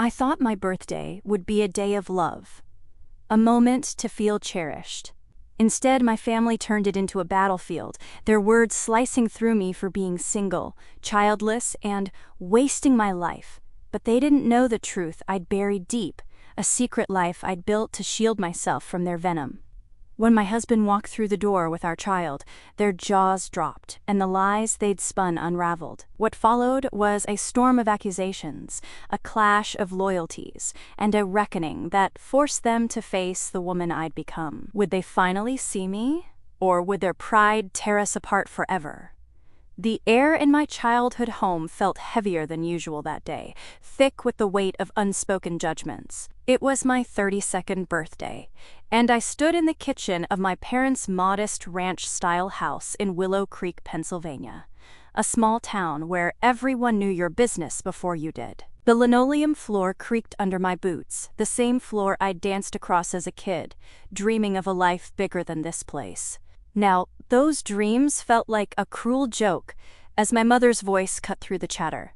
I thought my birthday would be a day of love, a moment to feel cherished. Instead, my family turned it into a battlefield, their words slicing through me for being single, childless, and wasting my life. But they didn't know the truth I'd buried deep, a secret life I'd built to shield myself from their venom. When my husband walked through the door with our child, their jaws dropped, and the lies they'd spun unraveled. What followed was a storm of accusations, a clash of loyalties, and a reckoning that forced them to face the woman I'd become. Would they finally see me, or would their pride tear us apart forever? The air in my childhood home felt heavier than usual that day, thick with the weight of unspoken judgments. It was my 32nd birthday, and I stood in the kitchen of my parents' modest ranch-style house in Willow Creek, Pennsylvania, a small town where everyone knew your business before you did. The linoleum floor creaked under my boots, the same floor I'd danced across as a kid, dreaming of a life bigger than this place. Now, those dreams felt like a cruel joke as my mother's voice cut through the chatter.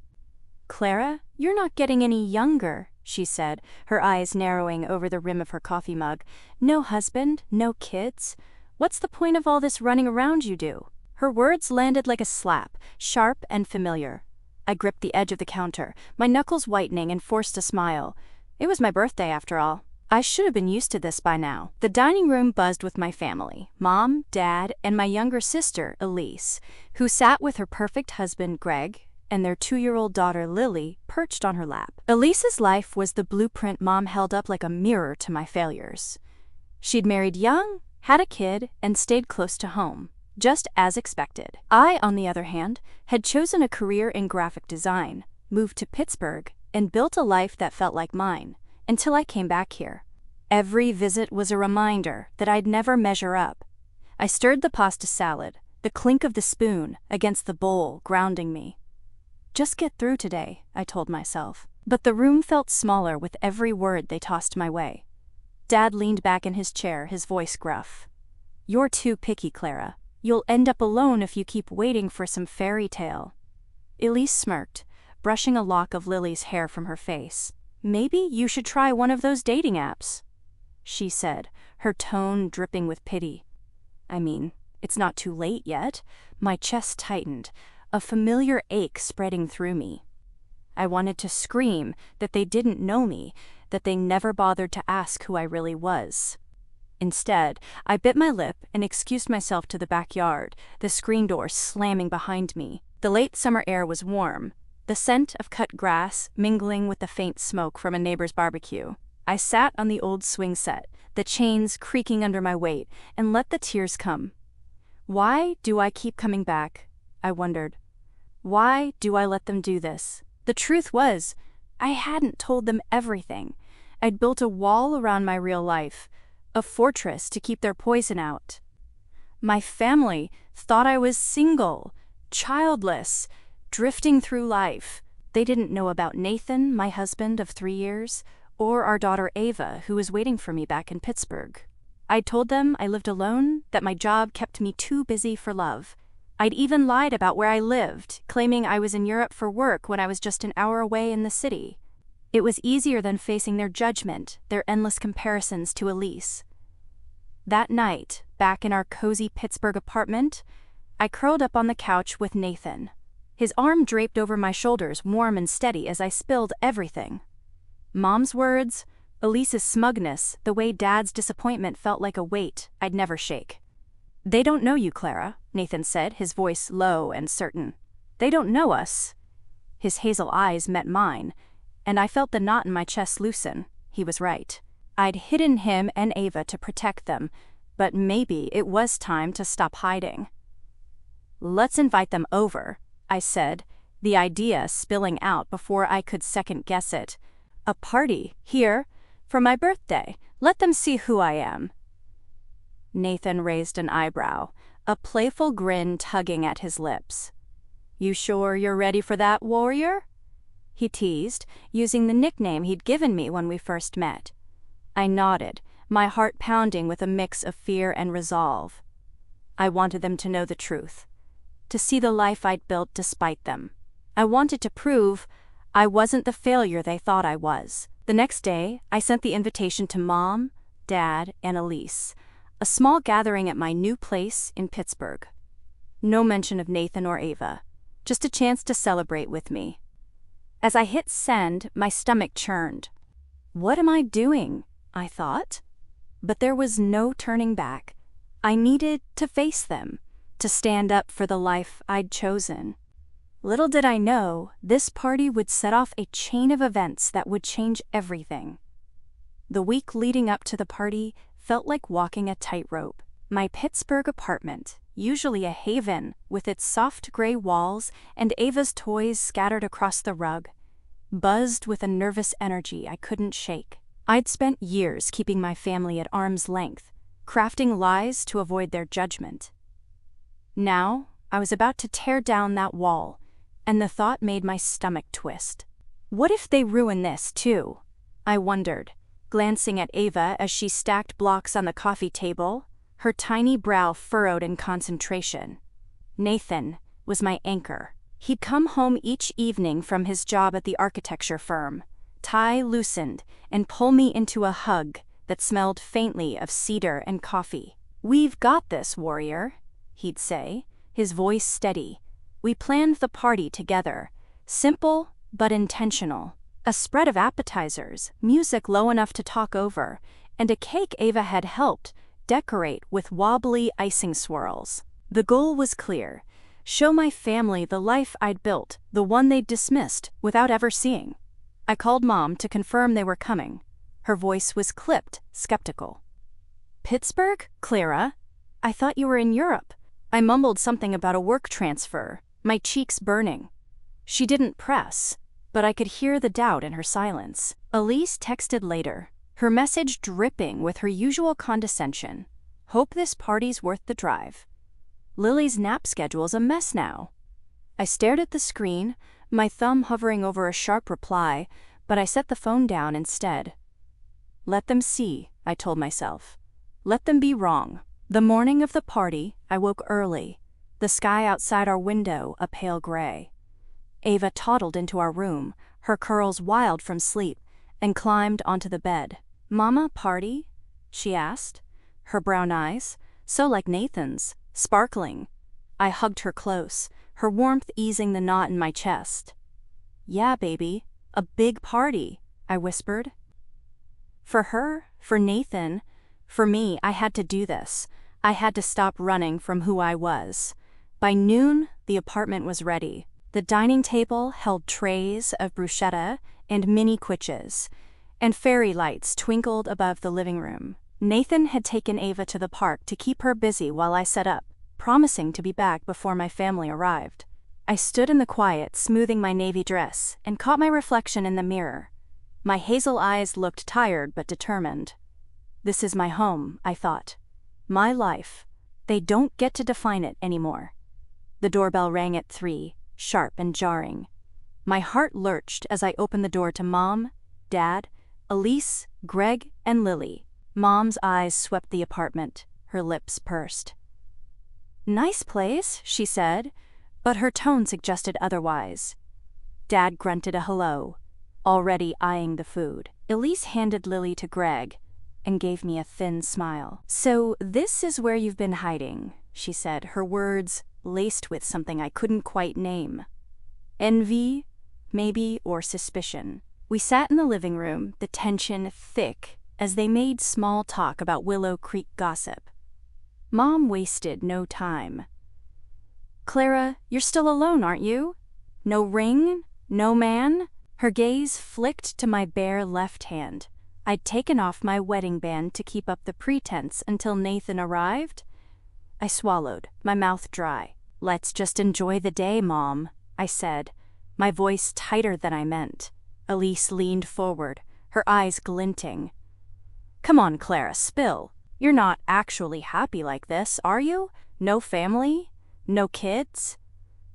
"Clara, you're not getting any younger," she said, her eyes narrowing over the rim of her coffee mug. "No husband, no kids. What's the point of all this running around you do?" Her words landed like a slap, sharp and familiar. I gripped the edge of the counter, my knuckles whitening, and forced a smile. It was my birthday after all. I should have been used to this by now. The dining room buzzed with my family, Mom, Dad, and my younger sister, Elise, who sat with her perfect husband, Greg, and their 2-year-old daughter, Lily, perched on her lap. Elise's life was the blueprint Mom held up like a mirror to my failures. She'd married young, had a kid, and stayed close to home, just as expected. I, on the other hand, had chosen a career in graphic design, moved to Pittsburgh, and built a life that felt like mine. Until I came back here. Every visit was a reminder that I'd never measure up. I stirred the pasta salad, the clink of the spoon against the bowl grounding me. Just get through today, I told myself. But the room felt smaller with every word they tossed my way. Dad leaned back in his chair, his voice gruff. "You're too picky, Clara. You'll end up alone if you keep waiting for some fairy tale." Elise smirked, brushing a lock of Lily's hair from her face. "Maybe you should try one of those dating apps," she said, her tone dripping with pity. I mean, it's not too late yet. My chest tightened, a familiar ache spreading through me. I wanted to scream that they didn't know me, that they never bothered to ask who I really was. Instead, I bit my lip and excused myself to the backyard, the screen door slamming behind me. The late summer air was warm, the scent of cut grass mingling with the faint smoke from a neighbor's barbecue. I sat on the old swing set, the chains creaking under my weight, and let the tears come. Why do I keep coming back? I wondered. Why do I let them do this? The truth was, I hadn't told them everything. I'd built a wall around my real life, a fortress to keep their poison out. My family thought I was single, childless, drifting through life. They didn't know about Nathan, my husband of 3 years, or our daughter Ava, who was waiting for me back in Pittsburgh. I'd told them I lived alone, that my job kept me too busy for love. I'd even lied about where I lived, claiming I was in Europe for work when I was just an hour away in the city. It was easier than facing their judgment, their endless comparisons to Elise. That night, back in our cozy Pittsburgh apartment, I curled up on the couch with Nathan. His arm draped over my shoulders, warm and steady as I spilled everything. Mom's words, Elise's smugness, the way Dad's disappointment felt like a weight I'd never shake. "They don't know you, Clara," Nathan said, his voice low and certain. "They don't know us." His hazel eyes met mine, and I felt the knot in my chest loosen. He was right. I'd hidden him and Ava to protect them, but maybe it was time to stop hiding. "Let's invite them over," I said, the idea spilling out before I could second-guess it. "A party, here, for my birthday. Let them see who I am." Nathan raised an eyebrow, a playful grin tugging at his lips. "You sure you're ready for that, warrior?" he teased, using the nickname he'd given me when we first met. I nodded, my heart pounding with a mix of fear and resolve. I wanted them to know the truth, to see the life I'd built despite them. I wanted to prove I wasn't the failure they thought I was. The next day, I sent the invitation to Mom, Dad, and Elise, a small gathering at my new place in Pittsburgh. No mention of Nathan or Ava, just a chance to celebrate with me. As I hit send, my stomach churned. What am I doing? I thought. But there was no turning back. I needed to face them, to stand up for the life I'd chosen. Little did I know, this party would set off a chain of events that would change everything. The week leading up to the party felt like walking a tightrope. My Pittsburgh apartment, usually a haven with its soft gray walls and Ava's toys scattered across the rug, buzzed with a nervous energy I couldn't shake. I'd spent years keeping my family at arm's length, crafting lies to avoid their judgment. Now, I was about to tear down that wall, and the thought made my stomach twist. What if they ruin this, too? I wondered, glancing at Ava as she stacked blocks on the coffee table, her tiny brow furrowed in concentration. Nathan was my anchor. He'd come home each evening from his job at the architecture firm, tie loosened, and pull me into a hug that smelled faintly of cedar and coffee. "We've got this, warrior," he'd say, his voice steady. We planned the party together, simple but intentional. A spread of appetizers, music low enough to talk over, and a cake Ava had helped decorate with wobbly icing swirls. The goal was clear: show my family the life I'd built, the one they'd dismissed without ever seeing. I called Mom to confirm they were coming. Her voice was clipped, skeptical. "Pittsburgh, Clara? I thought you were in Europe." I mumbled something about a work transfer, my cheeks burning. She didn't press, but I could hear the doubt in her silence. Elise texted later, her message dripping with her usual condescension. "Hope this party's worth the drive. Lily's nap schedule's a mess now." I stared at the screen, my thumb hovering over a sharp reply, but I set the phone down instead. Let them see, I told myself. Let them be wrong. The morning of the party, I woke early, the sky outside our window a pale gray. Ava toddled into our room, her curls wild from sleep, and climbed onto the bed. "Mama, party?" she asked, her brown eyes, so like Nathan's, sparkling. I hugged her close, her warmth easing the knot in my chest. "Yeah, baby, a big party," I whispered. For her, for Nathan, for me, I had to do this. I had to stop running from who I was. By noon, the apartment was ready. The dining table held trays of bruschetta and mini quiches, and fairy lights twinkled above the living room. Nathan had taken Ava to the park to keep her busy while I set up, promising to be back before my family arrived. I stood in the quiet, smoothing my navy dress, and caught my reflection in the mirror. My hazel eyes looked tired but determined. This is my home, I thought. My life. They don't get to define it anymore. The doorbell rang at 3, sharp and jarring. My heart lurched as I opened the door to Mom, Dad, Elise, Greg, and Lily. Mom's eyes swept the apartment, her lips pursed. "Nice place," she said, but her tone suggested otherwise. Dad grunted a hello, already eyeing the food. Elise handed Lily to Greg and gave me a thin smile. "So this is where you've been hiding," she said, her words laced with something I couldn't quite name. Envy, maybe, or suspicion. We sat in the living room, the tension thick, as they made small talk about Willow Creek gossip. Mom wasted no time. "Clara, you're still alone, aren't you? No ring? No man?" Her gaze flicked to my bare left hand. I'd taken off my wedding band to keep up the pretense until Nathan arrived. I swallowed, my mouth dry. "Let's just enjoy the day, Mom," I said, my voice tighter than I meant. Elise leaned forward, her eyes glinting. "Come on, Clara, spill. You're not actually happy like this, are you? No family? No kids?"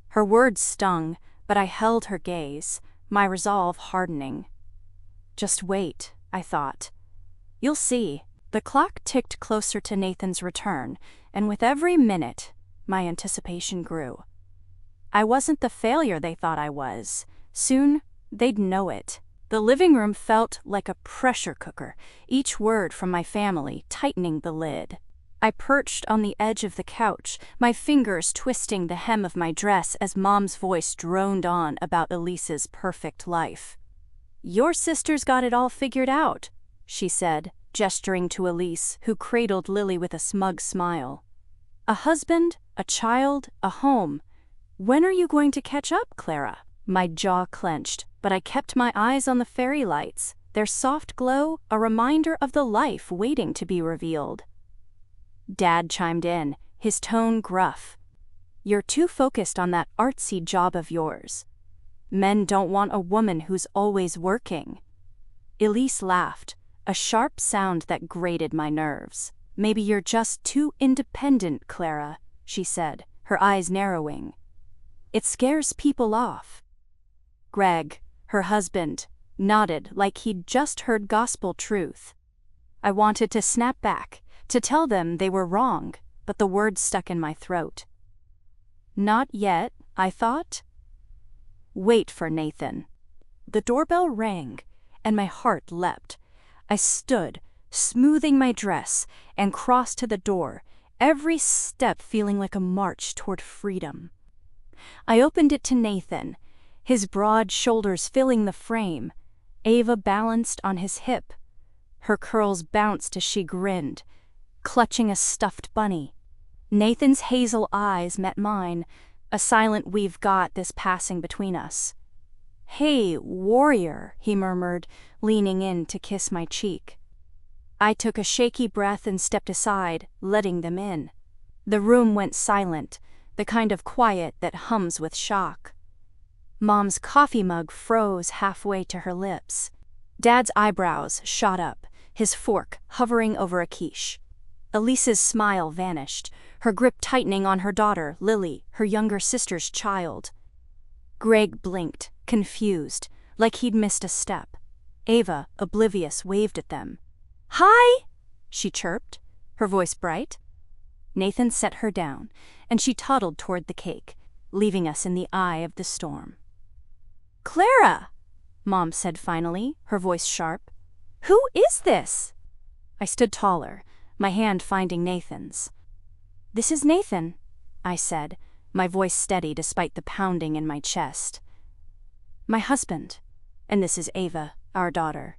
Her words stung, but I held her gaze, my resolve hardening. Just wait, I thought. You'll see. The clock ticked closer to Nathan's return, and with every minute, my anticipation grew. I wasn't the failure they thought I was. Soon, they'd know it. The living room felt like a pressure cooker, each word from my family tightening the lid. I perched on the edge of the couch, my fingers twisting the hem of my dress as Mom's voice droned on about Elise's perfect life. "Your sister's got it all figured out," she said, gesturing to Elise, who cradled Lily with a smug smile. "A husband, a child, a home. When are you going to catch up, Clara?" My jaw clenched, but I kept my eyes on the fairy lights, their soft glow a reminder of the life waiting to be revealed. Dad chimed in, his tone gruff. "You're too focused on that artsy job of yours. Men don't want a woman who's always working." Elise laughed, a sharp sound that grated my nerves. "Maybe you're just too independent, Clara," she said, her eyes narrowing. "It scares people off." Greg, her husband, nodded like he'd just heard gospel truth. I wanted to snap back, to tell them they were wrong, but the words stuck in my throat. "Not yet," I thought. "Wait for Nathan." The doorbell rang, and my heart leapt. I stood, smoothing my dress, and crossed to the door, every step feeling like a march toward freedom. I opened it to Nathan, his broad shoulders filling the frame, Ava balanced on his hip. Her curls bounced as she grinned, clutching a stuffed bunny. Nathan's hazel eyes met mine, a silent "we've got this" passing between us. "Hey, warrior," he murmured, leaning in to kiss my cheek. I took a shaky breath and stepped aside, letting them in. The room went silent, the kind of quiet that hums with shock. Mom's coffee mug froze halfway to her lips. Dad's eyebrows shot up, his fork hovering over a quiche. Elise's smile vanished, her grip tightening on her daughter, Lily, her younger sister's child. Greg blinked, confused, like he'd missed a step. Ava, oblivious, waved at them. "Hi!" she chirped, her voice bright. Nathan set her down, and she toddled toward the cake, leaving us in the eye of the storm. "Clara!" Mom said finally, her voice sharp. "Who is this?" I stood taller, my hand finding Nathan's. "This is Nathan," I said, my voice steady despite the pounding in my chest. "My husband, and this is Ava, our daughter."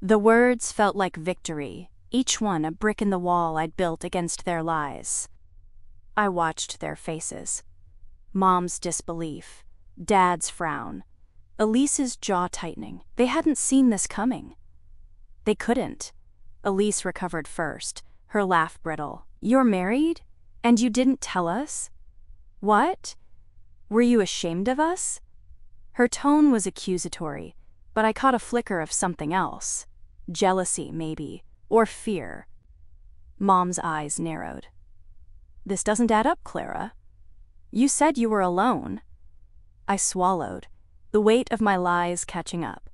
The words felt like victory, each one a brick in the wall I'd built against their lies. I watched their faces. Mom's disbelief, Dad's frown, Elise's jaw tightening. They hadn't seen this coming. They couldn't. Elise recovered first, her laugh brittle. "You're married? And you didn't tell us? What? Were you ashamed of us?" Her tone was accusatory, but I caught a flicker of something else. Jealousy, maybe, or fear. Mom's eyes narrowed. "This doesn't add up, Clara. You said you were alone." I swallowed, the weight of my lies catching up.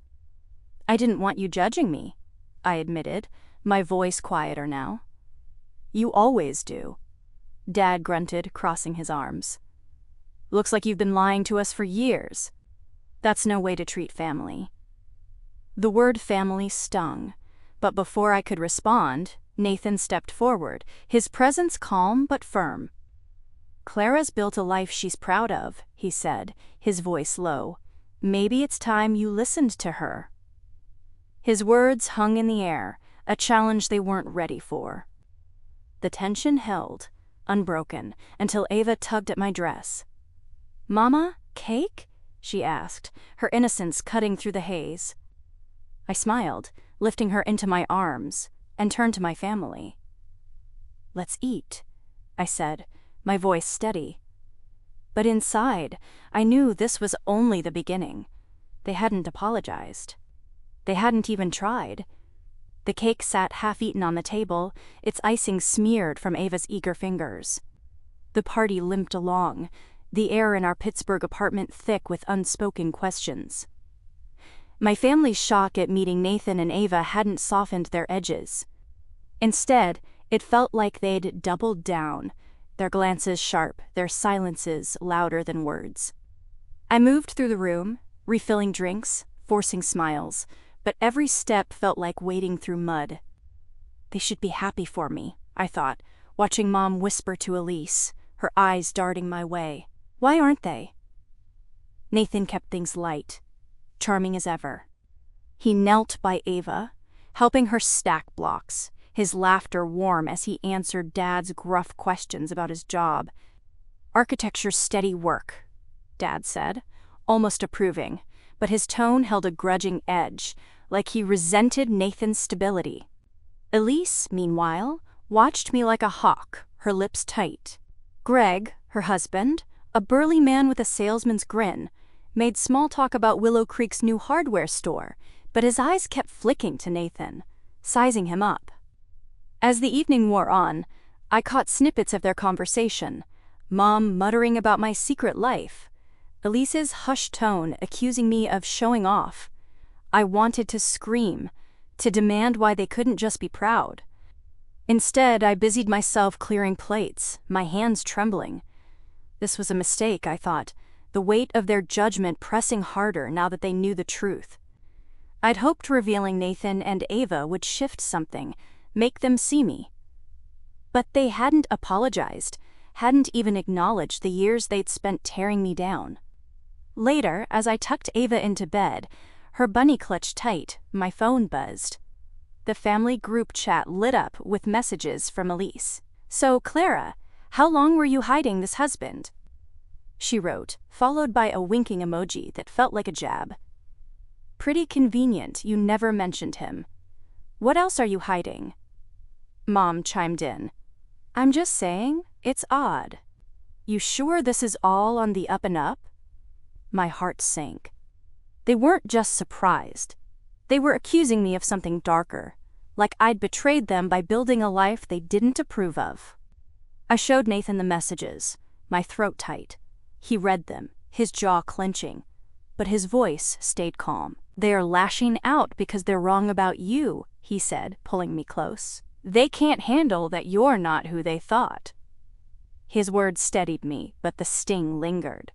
"I didn't want you judging me," I admitted, my voice quieter now. "You always do," Dad grunted, crossing his arms. "Looks like you've been lying to us for years. That's no way to treat family." The word family stung, but before I could respond, Nathan stepped forward, his presence calm but firm. "Clara's built a life she's proud of," he said, his voice low. "Maybe it's time you listened to her." His words hung in the air, a challenge they weren't ready for. The tension held, unbroken, until Ava tugged at my dress. "Mama, cake?" she asked, her innocence cutting through the haze. I smiled, lifting her into my arms, and turned to my family. "Let's eat," I said, my voice steady. But inside, I knew this was only the beginning. They hadn't apologized. They hadn't even tried. The cake sat half-eaten on the table, its icing smeared from Ava's eager fingers. The party limped along, the air in our Pittsburgh apartment thick with unspoken questions. My family's shock at meeting Nathan and Ava hadn't softened their edges. Instead, it felt like they'd doubled down, their glances sharp, their silences louder than words. I moved through the room, refilling drinks, forcing smiles, but every step felt like wading through mud. They should be happy for me, I thought, watching Mom whisper to Elise, her eyes darting my way. Why aren't they? Nathan kept things light, charming as ever. He knelt by Ava, helping her stack blocks, his laughter warm as he answered Dad's gruff questions about his job. Architecture's steady work, Dad said, almost approving, but his tone held a grudging edge, like he resented Nathan's stability. Elise, meanwhile, watched me like a hawk, her lips tight. Greg, her husband, a burly man with a salesman's grin, made small talk about Willow Creek's new hardware store, but his eyes kept flicking to Nathan, sizing him up. As the evening wore on, I caught snippets of their conversation, Mom muttering about my secret life, Elise's hushed tone accusing me of showing off. I wanted to scream, to demand why they couldn't just be proud. Instead, I busied myself clearing plates, my hands trembling. This was a mistake, I thought, the weight of their judgment pressing harder now that they knew the truth. I'd hoped revealing Nathan and Ava would shift something, make them see me. But they hadn't apologized, hadn't even acknowledged the years they'd spent tearing me down. Later, as I tucked Ava into bed, her bunny clutched tight, my phone buzzed. The family group chat lit up with messages from Elise. "So, Clara, how long were you hiding this husband?" She wrote, followed by a winking emoji that felt like a jab. "Pretty convenient you never mentioned him. What else are you hiding?" Mom chimed in. "I'm just saying, it's odd. You sure this is all on the up and up?" My heart sank. They weren't just surprised. They were accusing me of something darker, like I'd betrayed them by building a life they didn't approve of. I showed Nathan the messages, my throat tight. He read them, his jaw clenching, but his voice stayed calm. "They're lashing out because they're wrong about you," he said, pulling me close. "They can't handle that you're not who they thought." His words steadied me, but the sting lingered.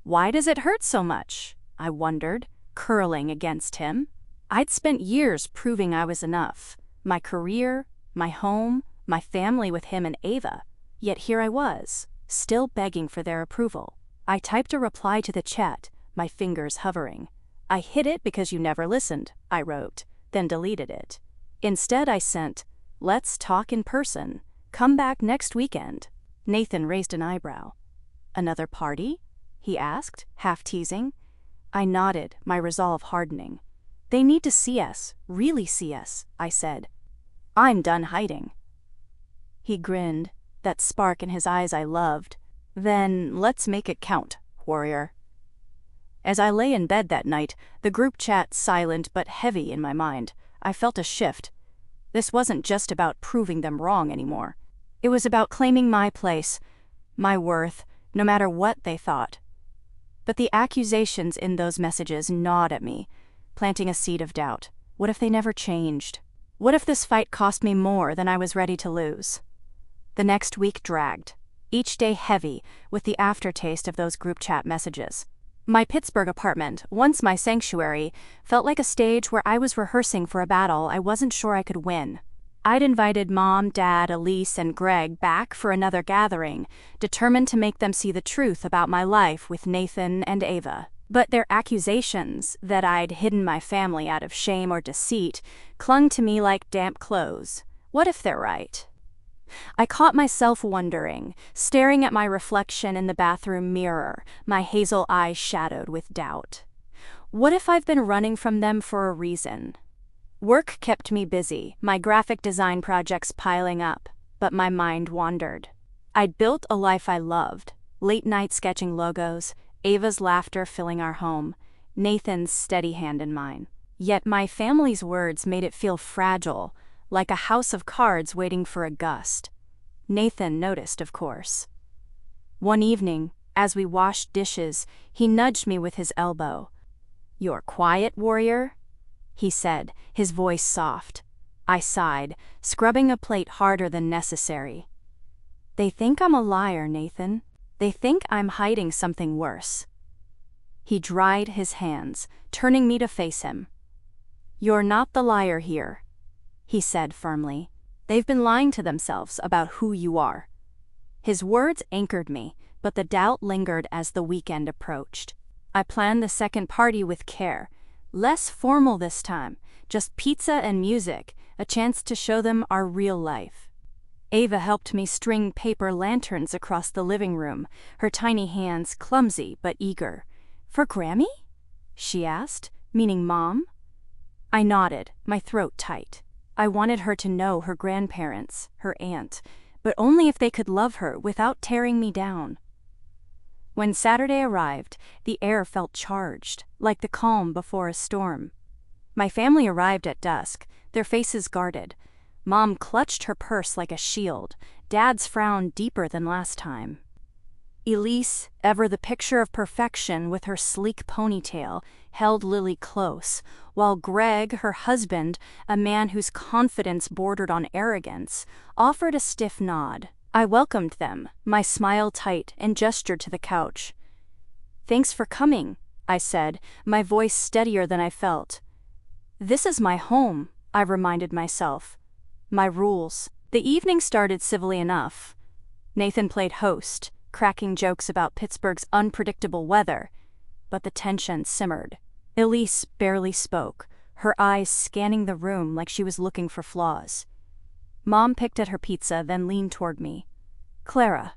Why does it hurt so much? I wondered, curling against him. I'd spent years proving I was enough. My career, my home, my family with him and Ava. Yet here I was, still begging for their approval. I typed a reply to the chat, my fingers hovering. "I hid it because you never listened," I wrote, then deleted it. Instead I sent, "Let's talk in person. Come back next weekend." Nathan raised an eyebrow. "Another party?" he asked, half teasing. I nodded, my resolve hardening. "They need to see us, really see us," I said. "I'm done hiding." He grinned, that spark in his eyes I loved. "Then let's make it count, warrior." As I lay in bed that night, the group chat silent but heavy in my mind, I felt a shift. This wasn't just about proving them wrong anymore. It was about claiming my place, my worth, no matter what they thought. But the accusations in those messages gnawed at me, planting a seed of doubt. What if they never changed? What if this fight cost me more than I was ready to lose? The next week dragged, each day heavy with the aftertaste of those group chat messages. My Pittsburgh apartment, once my sanctuary, felt like a stage where I was rehearsing for a battle I wasn't sure I could win. I'd invited Mom, Dad, Elise, and Greg back for another gathering, determined to make them see the truth about my life with Nathan and Ava. But their accusations that I'd hidden my family out of shame or deceit clung to me like damp clothes. What if they're right? I caught myself wondering, staring at my reflection in the bathroom mirror, my hazel eyes shadowed with doubt. What if I've been running from them for a reason? Work kept me busy, my graphic design projects piling up, but my mind wandered. I'd built a life I loved, late night sketching logos, Ava's laughter filling our home, Nathan's steady hand in mine. Yet my family's words made it feel fragile, like a house of cards waiting for a gust. Nathan noticed, of course. One evening, as we washed dishes, he nudged me with his elbow. "You're quiet, warrior?" he said, his voice soft. I sighed, scrubbing a plate harder than necessary. "They think I'm a liar, Nathan. They think I'm hiding something worse." He dried his hands, turning me to face him. "You're not the liar here," he said firmly. "They've been lying to themselves about who you are." His words anchored me, but the doubt lingered as the weekend approached. I planned the second party with care. Less formal this time, just pizza and music, a chance to show them our real life. Ava helped me string paper lanterns across the living room, her tiny hands clumsy but eager. "For Grammy?" she asked, meaning Mom. I nodded, my throat tight. I wanted her to know her grandparents, her aunt, but only if they could love her without tearing me down. When Saturday arrived, the air felt charged, like the calm before a storm. My family arrived at dusk, their faces guarded. Mom clutched her purse like a shield, Dad's frown deeper than last time. Elise, ever the picture of perfection with her sleek ponytail, held Lily close, while Greg, her husband, a man whose confidence bordered on arrogance, offered a stiff nod. I welcomed them, my smile tight, and gestured to the couch. "Thanks for coming," I said, my voice steadier than I felt. "This is my home," I reminded myself. My rules. The evening started civilly enough. Nathan played host, cracking jokes about Pittsburgh's unpredictable weather, but the tension simmered. Elise barely spoke, her eyes scanning the room like she was looking for flaws. Mom picked at her pizza, then leaned toward me. "Clara,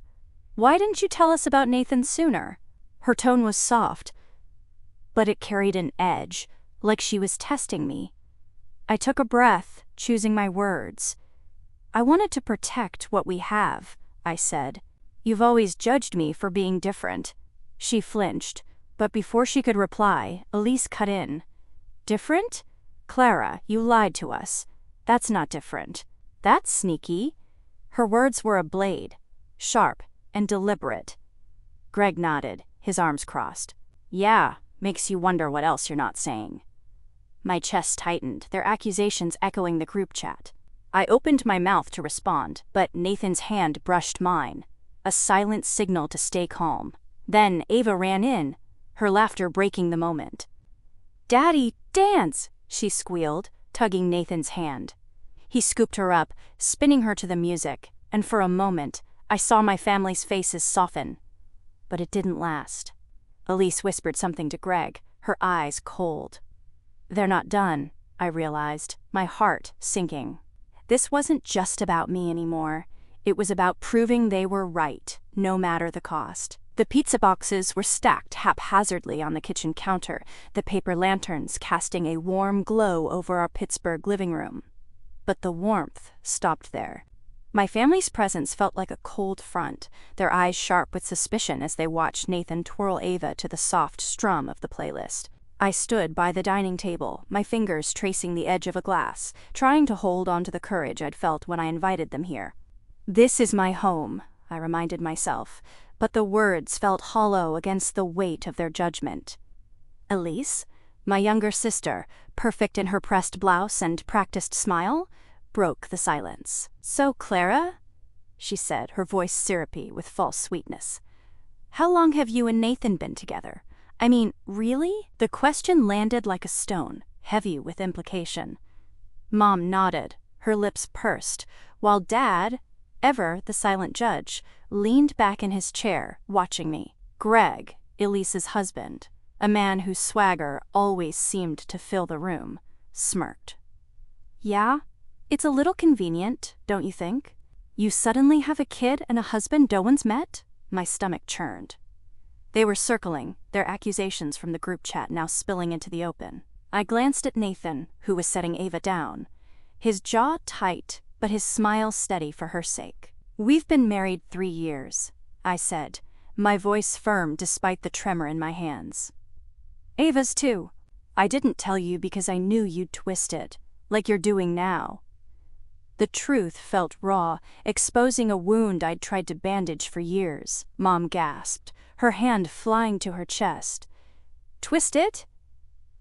why didn't you tell us about Nathan sooner?" Her tone was soft, but it carried an edge, like she was testing me. I took a breath, choosing my words. "I wanted to protect what we have," I said. "You've always judged me for being different." She flinched, but before she could reply, Elise cut in. "Different? Clara, you lied to us. That's not different. That's sneaky." Her words were a blade, sharp and deliberate. Greg nodded, his arms crossed. "Yeah, makes you wonder what else you're not saying." My chest tightened, their accusations echoing the group chat. I opened my mouth to respond, but Nathan's hand brushed mine, a silent signal to stay calm. Then Ava ran in, her laughter breaking the moment. "Daddy, dance!" she squealed, tugging Nathan's hand. He scooped her up, spinning her to the music, and for a moment, I saw my family's faces soften. But it didn't last. Elise whispered something to Greg, her eyes cold. "They're not done," I realized, my heart sinking. This wasn't just about me anymore. It was about proving they were right, no matter the cost. The pizza boxes were stacked haphazardly on the kitchen counter, the paper lanterns casting a warm glow over our Pittsburgh living room. But the warmth stopped there. My family's presence felt like a cold front, their eyes sharp with suspicion as they watched Nathan twirl Ava to the soft strum of the playlist. I stood by the dining table, my fingers tracing the edge of a glass, trying to hold on to the courage I'd felt when I invited them here. "This is my home," I reminded myself, but the words felt hollow against the weight of their judgment. Elise, my younger sister, perfect in her pressed blouse and practiced smile, broke the silence. "So, Clara," she said, her voice syrupy with false sweetness, "how long have you and Nathan been together? I mean, really?" The question landed like a stone, heavy with implication. Mom nodded, her lips pursed, while Dad, ever the silent judge, leaned back in his chair, watching me. Greg, Elise's husband, a man whose swagger always seemed to fill the room, smirked. "Yeah, it's a little convenient, don't you think? You suddenly have a kid and a husband no one's met?" My stomach churned. They were circling, their accusations from the group chat now spilling into the open. I glanced at Nathan, who was setting Ava down, his jaw tight, but his smile steady for her sake. "We've been married 3 years, I said, my voice firm despite the tremor in my hands. "Ava's too. I didn't tell you because I knew you'd twist it, like you're doing now." The truth felt raw, exposing a wound I'd tried to bandage for years. Mom gasped, her hand flying to her chest. "Twist it?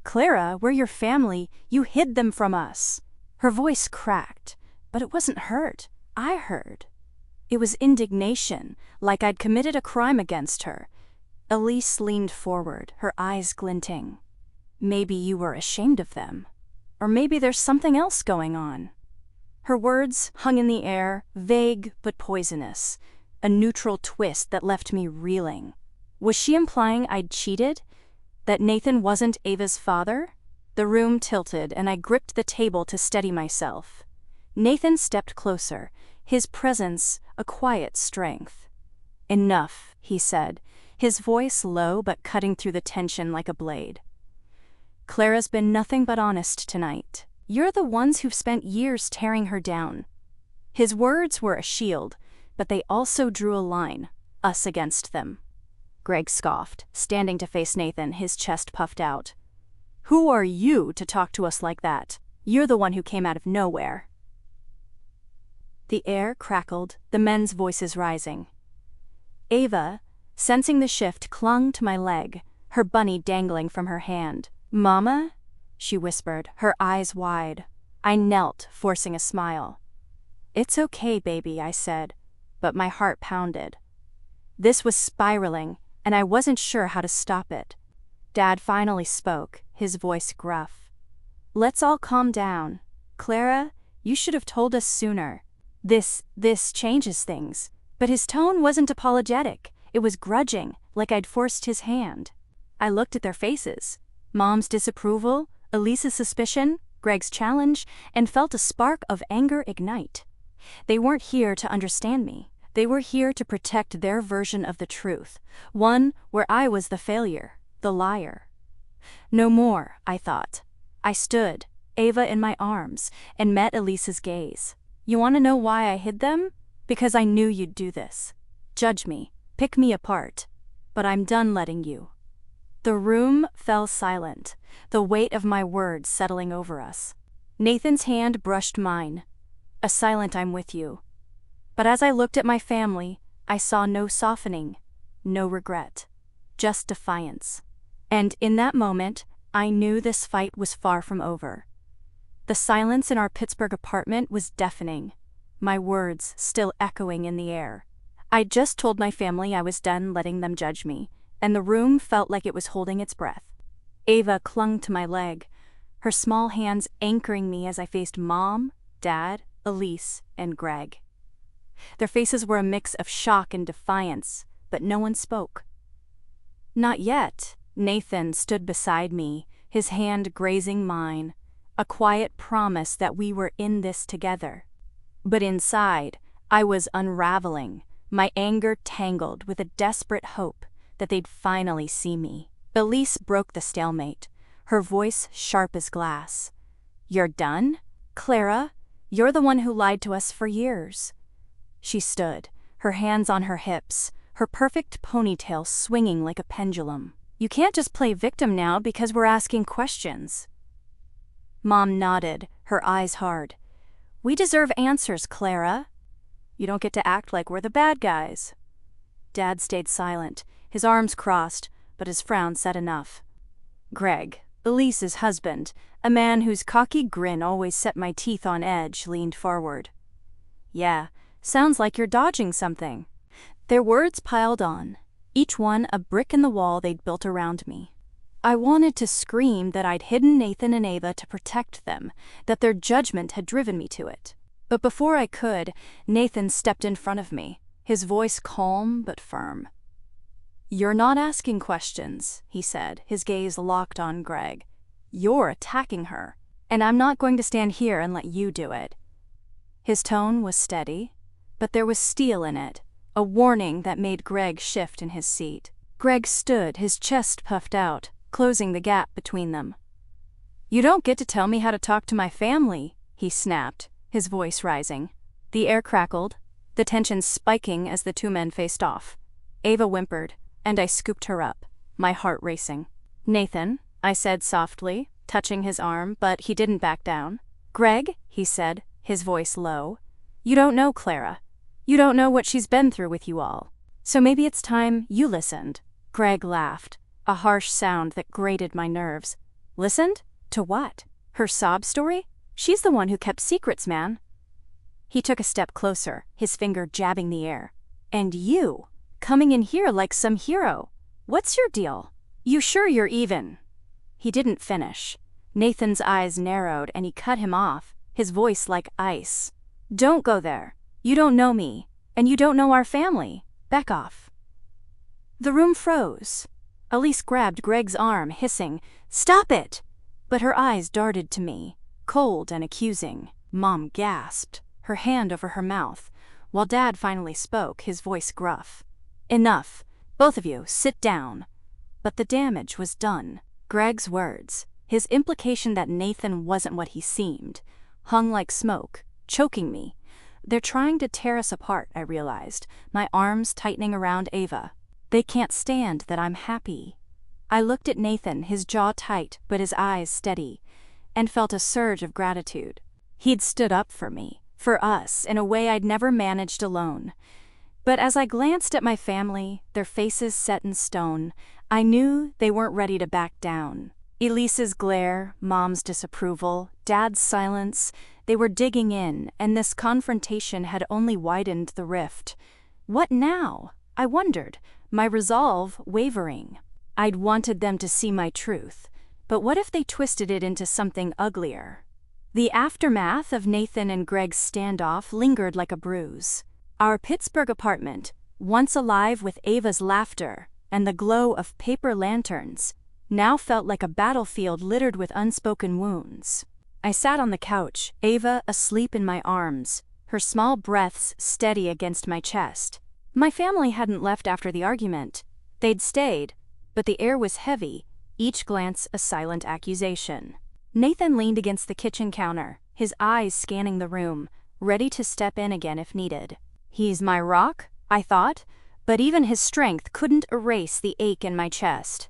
Clara, we're your family. You hid them from us." Her voice cracked, but it wasn't hurt. I heard. It was indignation, like I'd committed a crime against her. Elise leaned forward, her eyes glinting. Maybe you were ashamed of them. Or maybe there's something else going on. Her words hung in the air, vague but poisonous, a neutral twist that left me reeling. Was she implying I'd cheated? That Nathan wasn't Ava's father? The room tilted, and I gripped the table to steady myself. Nathan stepped closer, his presence a quiet strength. "Enough," he said, his voice low but cutting through the tension like a blade. "Clara's been nothing but honest tonight. You're the ones who've spent years tearing her down." His words were a shield, but they also drew a line, us against them. Greg scoffed, standing to face Nathan, his chest puffed out. "Who are you to talk to us like that? You're the one who came out of nowhere." The air crackled, the men's voices rising. Ava, sensing the shift, clung to my leg, her bunny dangling from her hand. "Mama?" she whispered, her eyes wide. I knelt, forcing a smile. "It's okay, baby," I said, but my heart pounded. This was spiraling, and I wasn't sure how to stop it. Dad finally spoke, his voice gruff. "Let's all calm down. Clara, you should have told us sooner. This changes things." But his tone wasn't apologetic. It was grudging, like I'd forced his hand. I looked at their faces. Mom's disapproval, Elise's suspicion, Greg's challenge, and felt a spark of anger ignite. They weren't here to understand me. They were here to protect their version of the truth, one where I was the failure, the liar. No more, I thought. I stood, Ava in my arms, and met Elise's gaze. "You want to know why I hid them? Because I knew you'd do this. Judge me, pick me apart. But I'm done letting you." The room fell silent, the weight of my words settling over us. Nathan's hand brushed mine. A silent "I'm with you." But as I looked at my family, I saw no softening, no regret, just defiance. And in that moment, I knew this fight was far from over. The silence in our Pittsburgh apartment was deafening, my words still echoing in the air. I'd just told my family I was done letting them judge me, and the room felt like it was holding its breath. Ava clung to my leg, her small hands anchoring me as I faced Mom, Dad, Elise, and Greg. Their faces were a mix of shock and defiance, but no one spoke. "Not yet." Nathan stood beside me, his hand grazing mine, a quiet promise that we were in this together. But inside, I was unraveling, my anger tangled with a desperate hope that they'd finally see me. Elise broke the stalemate, her voice sharp as glass. "You're done? Clara, you're the one who lied to us for years." She stood, her hands on her hips, her perfect ponytail swinging like a pendulum. "You can't just play victim now because we're asking questions." Mom nodded, her eyes hard. "We deserve answers, Clara. You don't get to act like we're the bad guys." Dad stayed silent, his arms crossed, but his frown said enough. Greg, Elise's husband, a man whose cocky grin always set my teeth on edge, leaned forward. "Yeah, sounds like you're dodging something." Their words piled on, each one a brick in the wall they'd built around me. I wanted to scream that I'd hidden Nathan and Ava to protect them, that their judgment had driven me to it. But before I could, Nathan stepped in front of me, his voice calm but firm. "You're not asking questions," he said, his gaze locked on Greg. "You're attacking her, and I'm not going to stand here and let you do it." His tone was steady, but there was steel in it, a warning that made Greg shift in his seat. Greg stood, his chest puffed out, closing the gap between them. "You don't get to tell me how to talk to my family," he snapped, his voice rising. The air crackled, the tension spiking as the two men faced off. Ava whimpered, and I scooped her up, my heart racing. "Nathan," I said softly, touching his arm, but he didn't back down. "Greg," he said, his voice low, "you don't know Clara. You don't know what she's been through with you all. So maybe it's time you listened." Greg laughed, a harsh sound that grated my nerves. "Listened? To what? Her sob story? She's the one who kept secrets, man." He took a step closer, his finger jabbing the air. "And you, coming in here like some hero. What's your deal? You sure you're even?" He didn't finish. Nathan's eyes narrowed and he cut him off, his voice like ice. "Don't go there. You don't know me, and you don't know our family. Back off." The room froze. Elise grabbed Greg's arm, hissing, "Stop it!" But her eyes darted to me, cold and accusing. Mom gasped, her hand over her mouth, while Dad finally spoke, his voice gruff. "Enough. Both of you, sit down." But the damage was done. Greg's words, his implication that Nathan wasn't what he seemed, hung like smoke, choking me. They're trying to tear us apart, I realized, my arms tightening around Ava. They can't stand that I'm happy. I looked at Nathan, his jaw tight but his eyes steady, and felt a surge of gratitude. He'd stood up for me, for us, in a way I'd never managed alone. But as I glanced at my family, their faces set in stone, I knew they weren't ready to back down. Elise's glare, Mom's disapproval, Dad's silence, they were digging in, and this confrontation had only widened the rift. What now? I wondered, my resolve wavering. I'd wanted them to see my truth, but what if they twisted it into something uglier? The aftermath of Nathan and Greg's standoff lingered like a bruise. Our Pittsburgh apartment, once alive with Ava's laughter and the glow of paper lanterns, now felt like a battlefield littered with unspoken wounds. I sat on the couch, Ava asleep in my arms, her small breaths steady against my chest. My family hadn't left after the argument. They'd stayed, but the air was heavy, each glance a silent accusation. Nathan leaned against the kitchen counter, his eyes scanning the room, ready to step in again if needed. He's my rock, I thought, but even his strength couldn't erase the ache in my chest.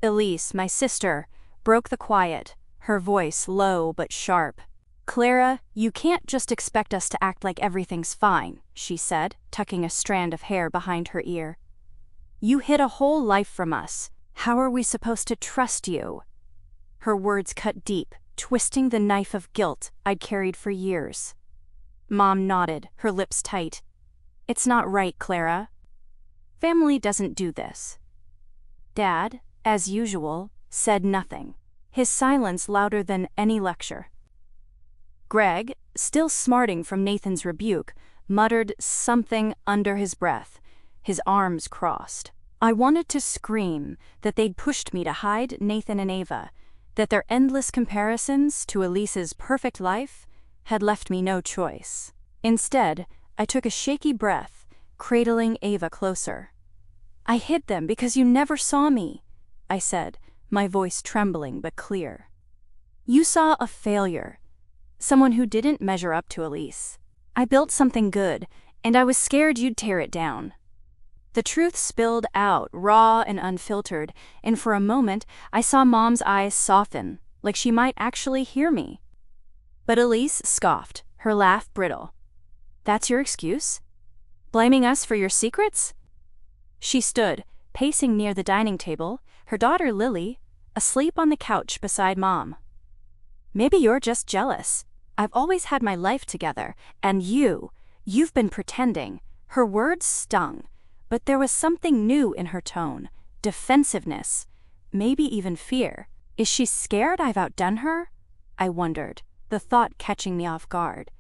Elise, my sister, broke the quiet, her voice low but sharp. "Clara, you can't just expect us to act like everything's fine," she said, tucking a strand of hair behind her ear. "You hid a whole life from us. How are we supposed to trust you?" Her words cut deep, twisting the knife of guilt I'd carried for years. Mom nodded, her lips tight. "It's not right, Clara. Family doesn't do this." Dad, as usual, said nothing, his silence louder than any lecture. Greg, still smarting from Nathan's rebuke, muttered something under his breath, his arms crossed. I wanted to scream that they'd pushed me to hide Nathan and Ava, that their endless comparisons to Elise's perfect life had left me no choice. Instead, I took a shaky breath, cradling Ava closer. "I hid them because you never saw me," I said, my voice trembling but clear. "You saw a failure, someone who didn't measure up to Elise. I built something good, and I was scared you'd tear it down." The truth spilled out, raw and unfiltered, and for a moment I saw Mom's eyes soften, like she might actually hear me. But Elise scoffed, her laugh brittle. "That's your excuse? Blaming us for your secrets?" She stood, pacing near the dining table, her daughter Lily, asleep on the couch beside Mom. "Maybe you're just jealous. I've always had my life together, and you've been pretending." Her words stung, but there was something new in her tone, defensiveness, maybe even fear. Is she scared I've outdone her? I wondered, the thought catching me off guard.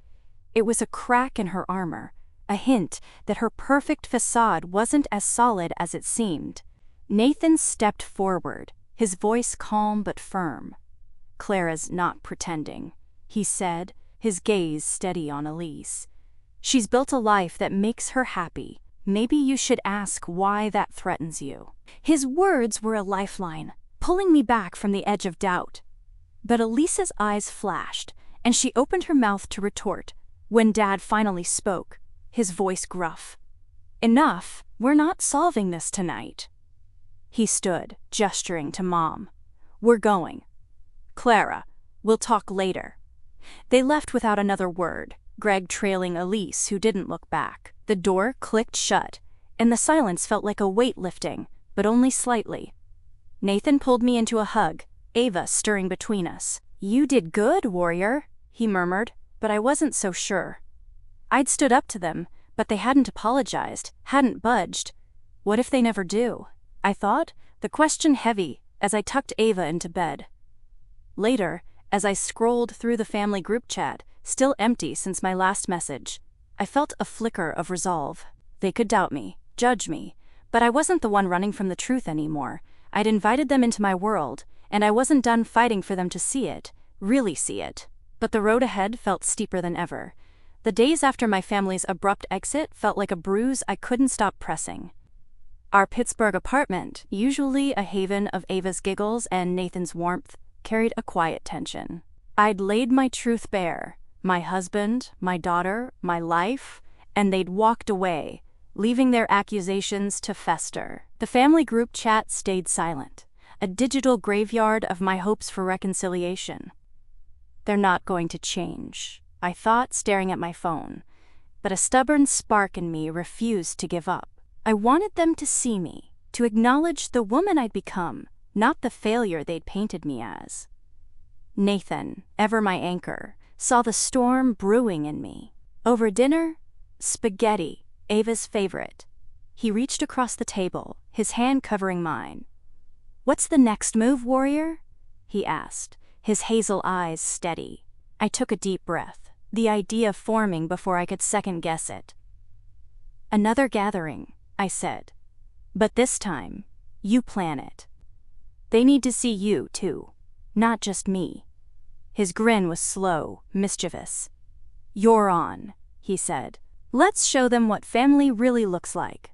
It was a crack in her armor, a hint that her perfect facade wasn't as solid as it seemed. Nathan stepped forward, his voice calm but firm. "Clara's not pretending," he said, his gaze steady on Elise. "She's built a life that makes her happy. Maybe you should ask why that threatens you." His words were a lifeline, pulling me back from the edge of doubt. But Elise's eyes flashed, and she opened her mouth to retort when Dad finally spoke, his voice gruff. "Enough, we're not solving this tonight." He stood, gesturing to Mom. "We're going. Clara, we'll talk later." They left without another word, Greg trailing Elise, who didn't look back. The door clicked shut, and the silence felt like a weight lifting, but only slightly. Nathan pulled me into a hug, Ava stirring between us. "You did good, warrior," he murmured, but I wasn't so sure. I'd stood up to them, but they hadn't apologized, hadn't budged. What if they never do? I thought, the question heavy, as I tucked Ava into bed. Later, as I scrolled through the family group chat, still empty since my last message, I felt a flicker of resolve. They could doubt me, judge me, but I wasn't the one running from the truth anymore. I'd invited them into my world, and I wasn't done fighting for them to see it, really see it. But the road ahead felt steeper than ever. The days after my family's abrupt exit felt like a bruise I couldn't stop pressing. Our Pittsburgh apartment, usually a haven of Ava's giggles and Nathan's warmth, carried a quiet tension. I'd laid my truth bare, my husband, my daughter, my life, and they'd walked away, leaving their accusations to fester. The family group chat stayed silent, a digital graveyard of my hopes for reconciliation. They're not going to change, I thought, staring at my phone, but a stubborn spark in me refused to give up. I wanted them to see me, to acknowledge the woman I'd become, not the failure they'd painted me as. Nathan, ever my anchor, saw the storm brewing in me. Over dinner, spaghetti, Ava's favorite. He reached across the table, his hand covering mine. "What's the next move, warrior?" he asked, his hazel eyes steady. I took a deep breath, the idea forming before I could second-guess it. "Another gathering," I said. "But this time, you plan it. They need to see you, too, not just me." His grin was slow, mischievous. "You're on," he said. "Let's show them what family really looks like."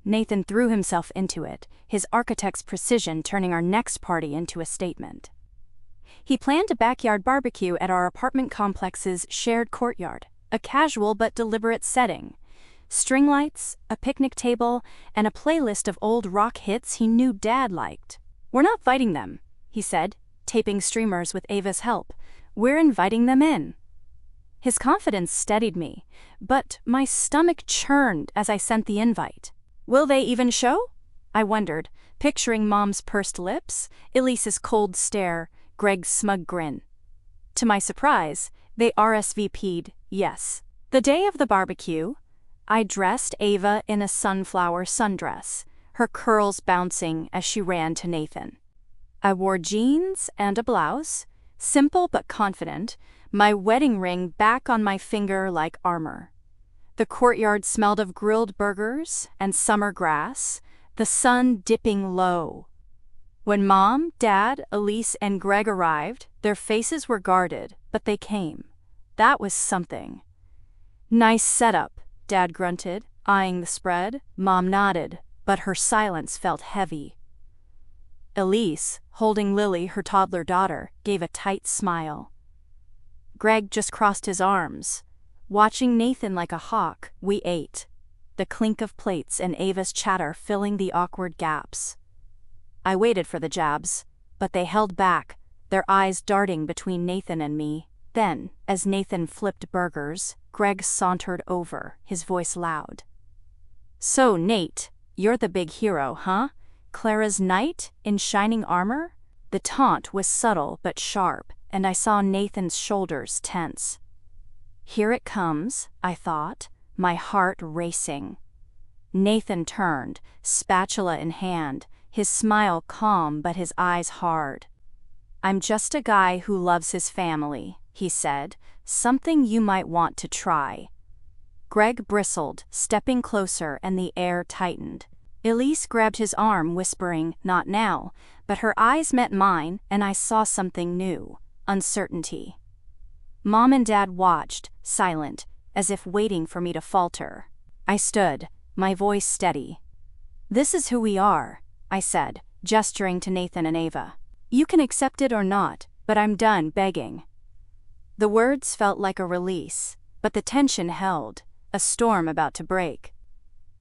Nathan threw himself into it, his architect's precision turning our next party into a statement. He planned a backyard barbecue at our apartment complex's shared courtyard, a casual but deliberate setting. String lights, a picnic table, and a playlist of old rock hits he knew Dad liked. "We're not fighting them," he said, taping streamers with Ava's help. "We're inviting them in." His confidence steadied me, but my stomach churned as I sent the invite. "Will they even show?" I wondered, picturing Mom's pursed lips, Elise's cold stare, Greg's smug grin. To my surprise, they RSVP'd yes. The day of the barbecue, I dressed Ava in a sunflower sundress, her curls bouncing as she ran to Nathan. I wore jeans and a blouse, simple but confident, my wedding ring back on my finger like armor. The courtyard smelled of grilled burgers and summer grass, the sun dipping low. When Mom, Dad, Elise, and Greg arrived, their faces were guarded, but they came. That was something. "Nice setup," Dad grunted, eyeing the spread. Mom nodded, but her silence felt heavy. Elise, holding Lily, her toddler daughter, gave a tight smile. Greg just crossed his arms. Watching Nathan like a hawk, we ate, the clink of plates and Ava's chatter filling the awkward gaps. I waited for the jabs, but they held back, their eyes darting between Nathan and me. Then, as Nathan flipped burgers, Greg sauntered over, his voice loud. "So, Nate, you're the big hero, huh? Clara's knight in shining armor?" The taunt was subtle but sharp, and I saw Nathan's shoulders tense. Here it comes, I thought, my heart racing. Nathan turned, spatula in hand, his smile calm but his eyes hard. "I'm just a guy who loves his family," he said, "something you might want to try." Greg bristled, stepping closer, and the air tightened. Elise grabbed his arm, whispering, "Not now," but her eyes met mine, and I saw something new, uncertainty. Mom and Dad watched, silent, as if waiting for me to falter. I stood, my voice steady. "This is who we are," I said, gesturing to Nathan and Ava. "You can accept it or not, but I'm done begging." The words felt like a release, but the tension held, a storm about to break.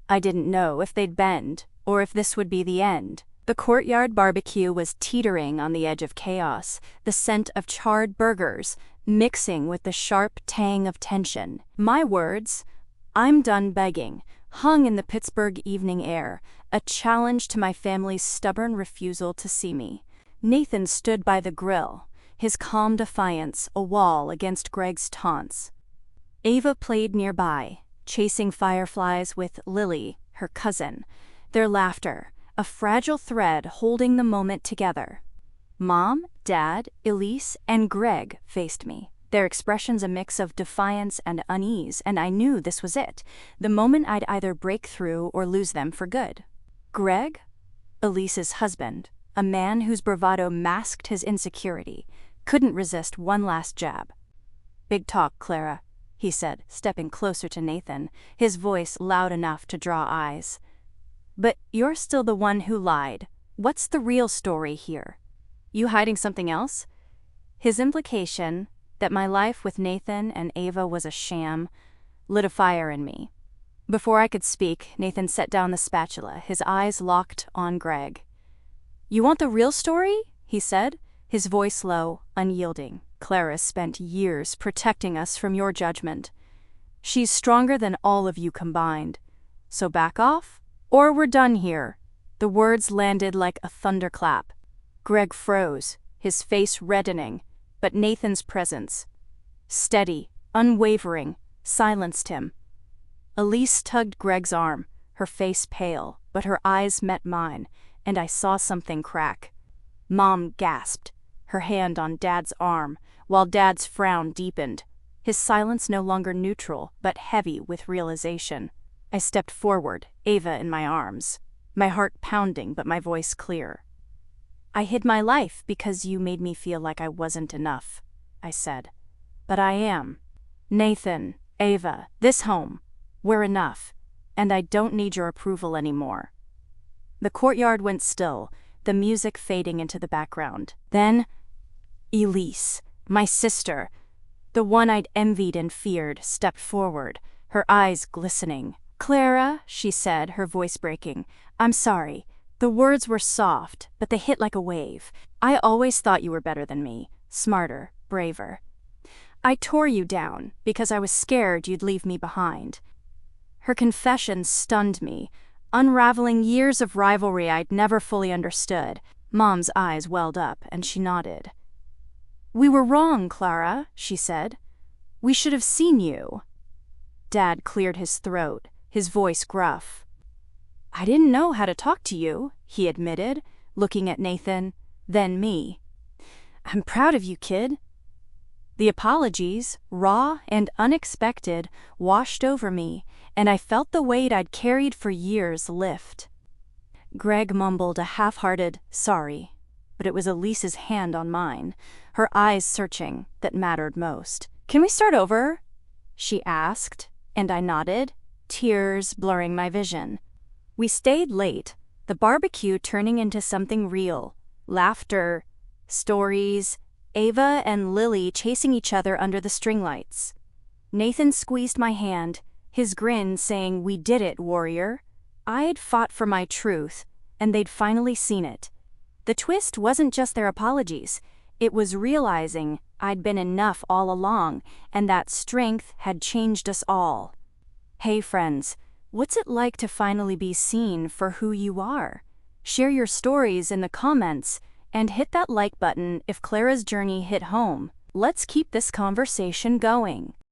I didn't know if they'd bend, or if this would be the end. The courtyard barbecue was teetering on the edge of chaos, the scent of charred burgers mixing with the sharp tang of tension. My words, "I'm done begging," hung in the Pittsburgh evening air, a challenge to my family's stubborn refusal to see me. Nathan stood by the grill, his calm defiance a wall against Greg's taunts. Ava played nearby, chasing fireflies with Lily, her cousin. Their laughter, a fragile thread holding the moment together. Mom, Dad, Elise, and Greg faced me, their expressions a mix of defiance and unease, and I knew this was it, the moment I'd either break through or lose them for good. Greg, Elise's husband, a man whose bravado masked his insecurity, couldn't resist one last jab. "Big talk, Clara," he said, stepping closer to Nathan, his voice loud enough to draw eyes. "But you're still the one who lied. What's the real story here? You hiding something else?" His implication that my life with Nathan and Ava was a sham lit a fire in me. Before I could speak, Nathan set down the spatula, his eyes locked on Greg. "You want the real story?" he said, his voice low, unyielding. "Clara spent years protecting us from your judgment. She's stronger than all of you combined. So back off, or we're done here." The words landed like a thunderclap. Greg froze, his face reddening, but Nathan's presence, steady, unwavering, silenced him. Elise tugged Greg's arm, her face pale, but her eyes met mine, and I saw something crack. Mom gasped, her hand on Dad's arm, while Dad's frown deepened, his silence no longer neutral, but heavy with realization. I stepped forward, Ava in my arms, my heart pounding but my voice clear. "I hid my life because you made me feel like I wasn't enough," I said. "But I am. Nathan, Ava, this home, we're enough, and I don't need your approval anymore." The courtyard went still, the music fading into the background. Then, Elise, my sister, the one I'd envied and feared, stepped forward, her eyes glistening. "Clara," she said, her voice breaking, "I'm sorry." The words were soft, but they hit like a wave. "I always thought you were better than me, smarter, braver. I tore you down because I was scared you'd leave me behind." Her confession stunned me, unraveling years of rivalry I'd never fully understood. Mom's eyes welled up, and she nodded. "We were wrong, Clara," she said. "We should have seen you." Dad cleared his throat, his voice gruff. "I didn't know how to talk to you," he admitted, looking at Nathan, then me. "I'm proud of you, kid." The apologies, raw and unexpected, washed over me, and I felt the weight I'd carried for years lift. Greg mumbled a half-hearted sorry, but it was Elise's hand on mine, her eyes searching, that mattered most. "Can we start over?" she asked, and I nodded, tears blurring my vision. We stayed late, the barbecue turning into something real. Laughter, stories, Ava and Lily chasing each other under the string lights. Nathan squeezed my hand, his grin saying, "We did it, warrior." I'd fought for my truth, and they'd finally seen it. The twist wasn't just their apologies, it was realizing I'd been enough all along, and that strength had changed us all. Hey friends, what's it like to finally be seen for who you are? Share your stories in the comments, and hit that like button if Clara's journey hit home. Let's keep this conversation going.